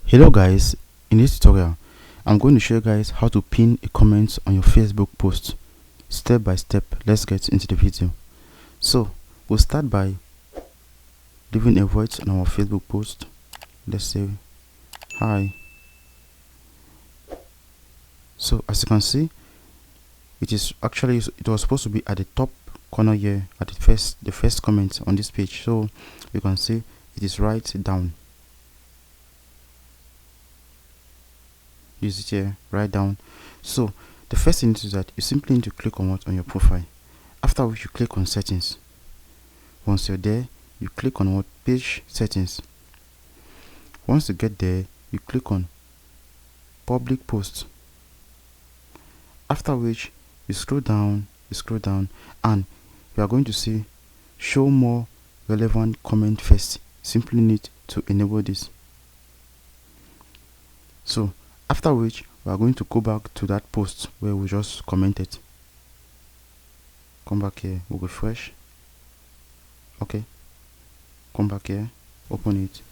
Hello guys, in this tutorial I'm going to show you guys how to pin a comment on your Facebook post step by step. Let's get into the video. So we'll start by leaving a void on our Facebook post. Let's say hi. So as you can see, it was supposed to be at the top corner here at the first comment on this page. So you can see it is right down. Use it here, right down. So the first thing is that you simply need to click on what on your profile, after which you click on settings. Once you're there, you click on what page settings. Once you get there, you click on public posts, after which you scroll down, and you are going to see show more relevant comment first. Simply need to enable this. So after which we are going to go back to that post where we just commented. Come back here, we'll refresh. Okay, come back here, open it.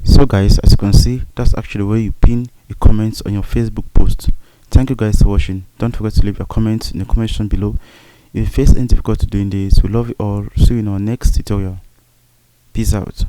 So guys, as you can see, that's actually where you pin a comment on your Facebook post. Thank you guys for watching. Don't forget to leave your comments in the comment section below. If you face any difficulty doing this, we love you all. See you in our next tutorial. Peace out.